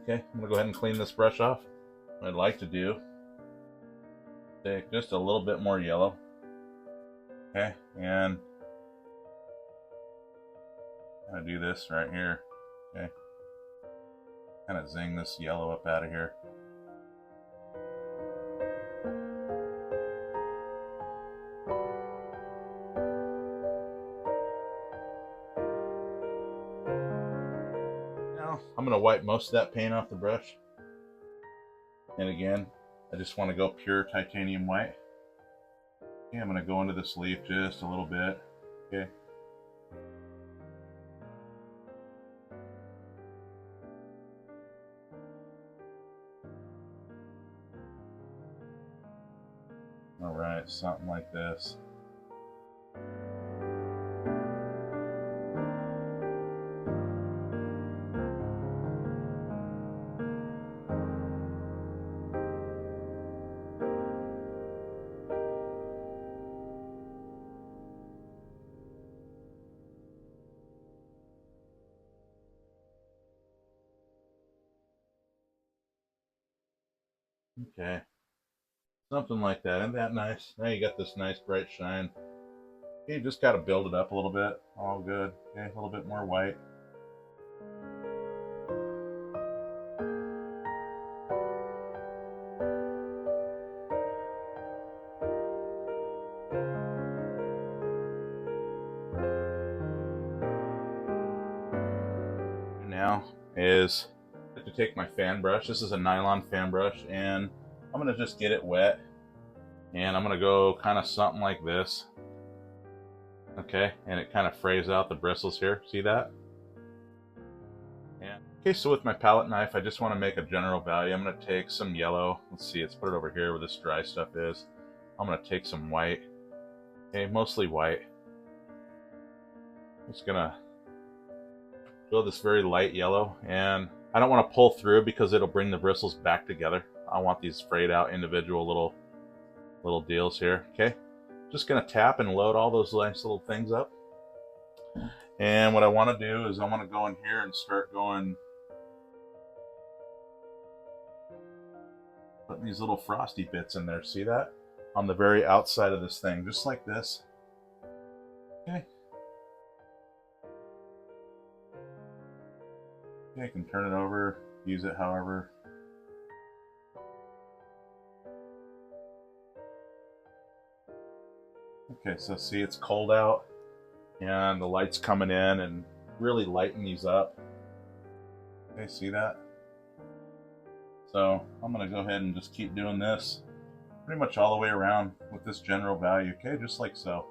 Okay, I'm going to go ahead and clean this brush off. What I'd like to do, take just a little bit more yellow. Okay, and I do this right here. Okay, kind of zing this yellow up out of here. Now I'm going to wipe most of that paint off the brush. And again, I just want to go pure titanium white. Okay, I'm going to go into this leaf just a little bit. Okay. All right, something like this. Okay, something like that. Isn't that nice? Now you got this nice bright shine. Okay, you just got to build it up a little bit. All good. Okay, a little bit more white. Now is to take my fan brush. This is a nylon fan brush, and I'm gonna just get it wet, and I'm gonna go kind of something like this. Okay, and it kind of frays out the bristles here. See that? And okay, so with my palette knife, I just want to make a general value. I'm gonna take some yellow. Let's see, let's put it over here where this dry stuff is. I'm gonna take some white. Okay, mostly white. I'm just gonna go this very light yellow, and I don't want to pull through because it'll bring the bristles back together. I want these frayed out individual little deals here. Okay, just gonna tap and load all those nice little things up. And what I want to do is I want to go in here and start going, putting these little frosty bits in there. See that? On the very outside of this thing, just like this. Okay. Okay, I can turn it over, use it however. Okay, so see, it's cold out and the light's coming in and really lighten these up. Okay, see that? So I'm gonna go ahead and just keep doing this pretty much all the way around with this general value. Okay, just like so.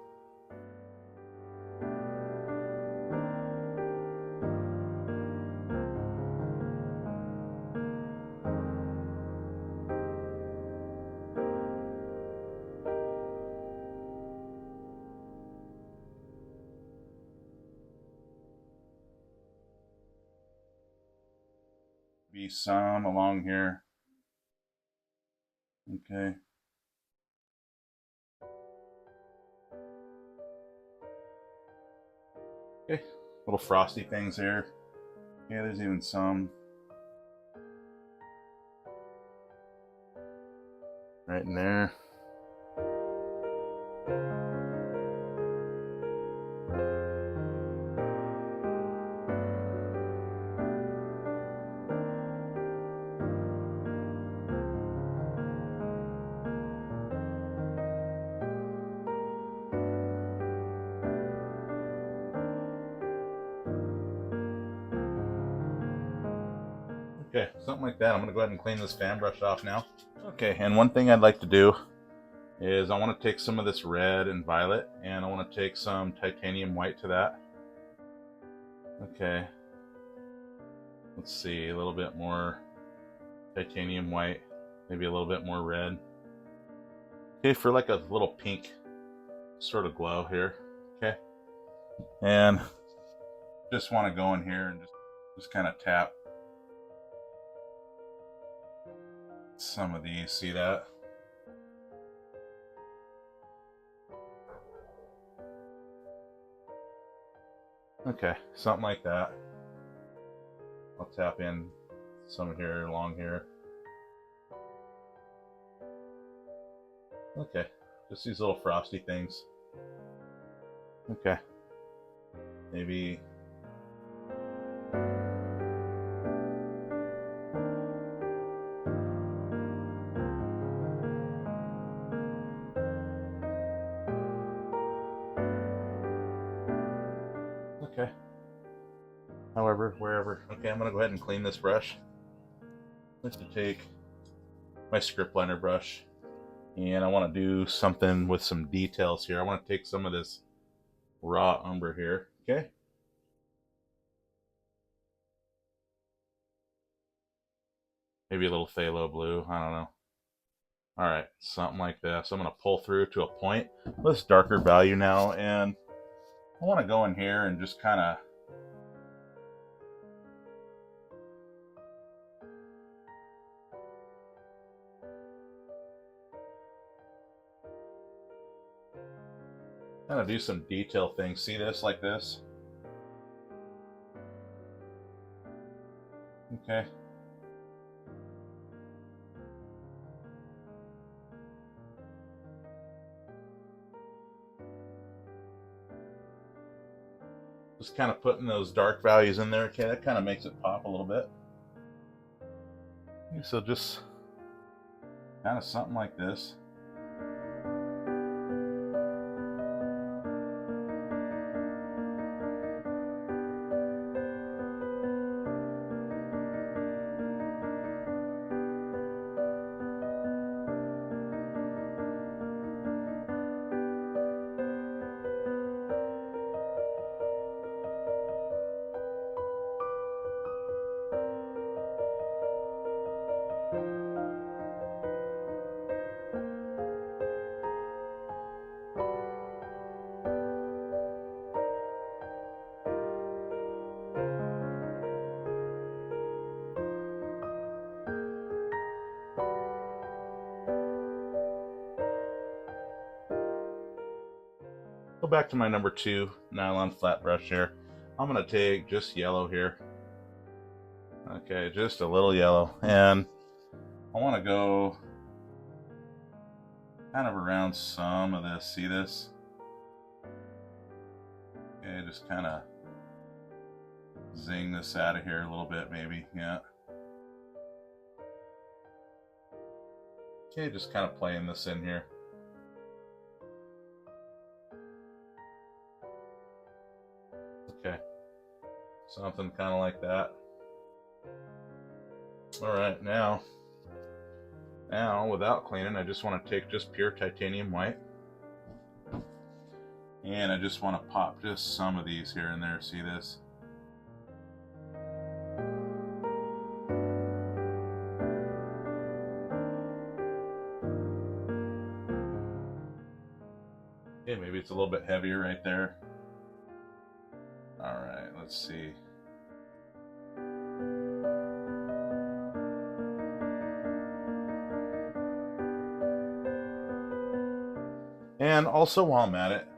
Be some along here. Okay. Okay, little frosty things here. Yeah, there's even some right in there. Okay, something like that. I'm going to go ahead and clean this fan brush off now. Okay, and one thing I'd like to do is I want to take some of this red and violet, and I want to take some titanium white to that. Okay, let's see, a little bit more titanium white, maybe a little bit more red. Okay, for like a little pink sort of glow here. Okay, and just want to go in here and just kind of tap some of these. See that? Okay, something like that. I'll tap in some here along here. Okay, just these little frosty things. Okay, maybe okay. However, wherever. Okay, I'm gonna go ahead and clean this brush. I'm going to take my script liner brush, and I want to do something with some details here. I want to take some of this raw umber here. Okay. Maybe a little phthalo blue. I don't know. All right, something like this. I'm going to pull through to a point with this darker value now, and I want to go in here and just kind of do some detail things. See this like this? Okay. Just kind of putting those dark values in there. Okay, that kind of makes it pop a little bit. Okay, so just kind of something like this. Go back to my number 2 nylon flat brush here. I'm going to take just yellow here. Okay, just a little yellow. And I want to go kind of around some of this. See this? Okay, just kind of zing this out of here a little bit maybe. Yeah. Okay, just kind of playing this in here. Okay, something kind of like that. All right, now without cleaning, I just want to take just pure titanium white, and I just want to pop just some of these here and there. See this? Okay, maybe it's a little bit heavier right there. All right, let's see. And also while I'm at it,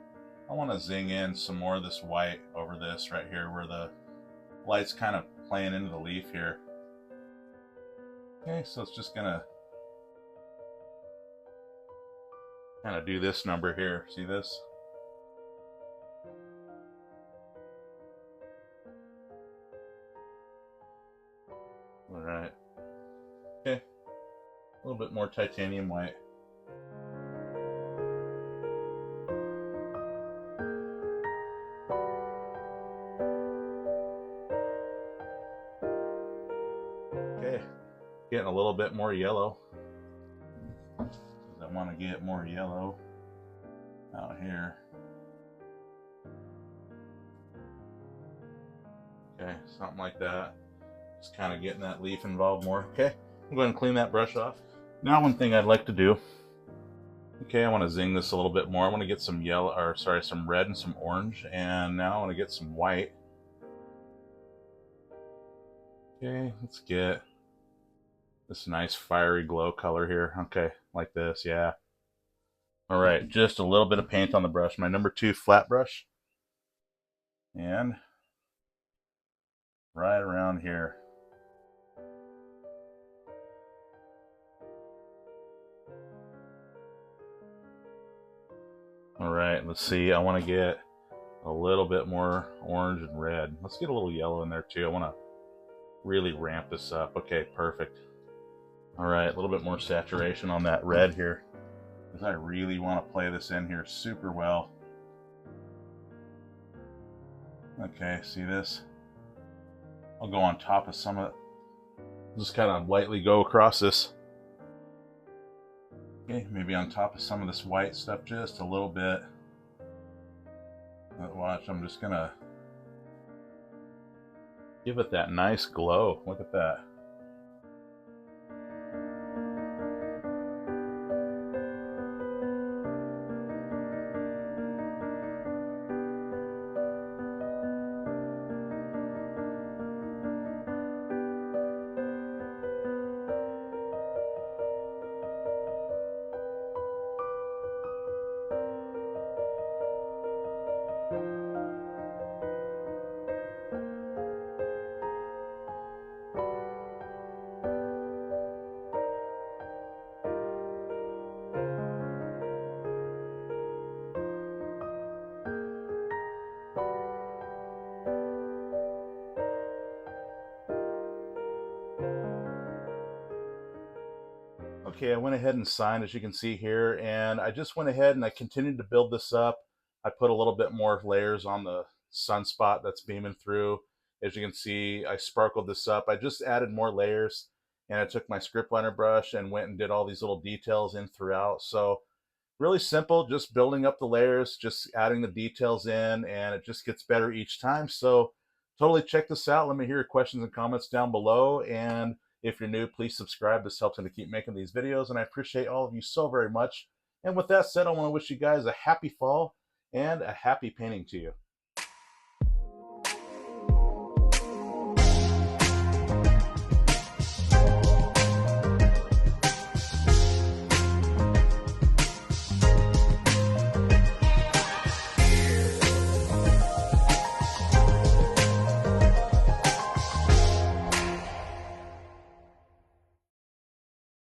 I want to zing in some more of this white over over this right here where the light's kind of playing into the leaf here. Okay, so it's just gonna kind of do this number here. See this? All right. Okay. A little bit more titanium white. Okay. Getting a little bit more yellow. I want to get more yellow out here. Okay, something like that. Just kind of getting that leaf involved more. Okay, I'm going to clean that brush off. Now one thing I'd like to do, okay, I want to zing this a little bit more. I want to get some yellow, or sorry, some red and some orange, and now I want to get some white. Okay, let's get this nice fiery glow color here. Okay, like this, yeah. All right, just a little bit of paint on the brush. My number 2 flat brush. And right around here. All right, let's see. I want to get a little bit more orange and red. Let's get a little yellow in there too. I want to really ramp this up. Okay, perfect. All right, a little bit more saturation on that red here, because I really want to play this in here super well. Okay, see this? I'll go on top of some of it. Just kind of lightly go across this. Okay, maybe on top of some of this white stuff just a little bit. But watch, I'm just gonna give it that nice glow. Look at that. Okay, I went ahead and signed, as you can see here, and I just went ahead and I continued to build this up. I put a little bit more layers on the sunspot that's beaming through. As you can see, I sparkled this up. I just added more layers, and I took my script liner brush and went and did all these little details in throughout. So really simple, just building up the layers, just adding the details in, and it just gets better each time. So totally check this out. Let me hear your questions and comments down below. And if you're new, please subscribe. This helps me to keep making these videos, and I appreciate all of you so very much. And with that said, I want to wish you guys a happy fall and a happy painting to you.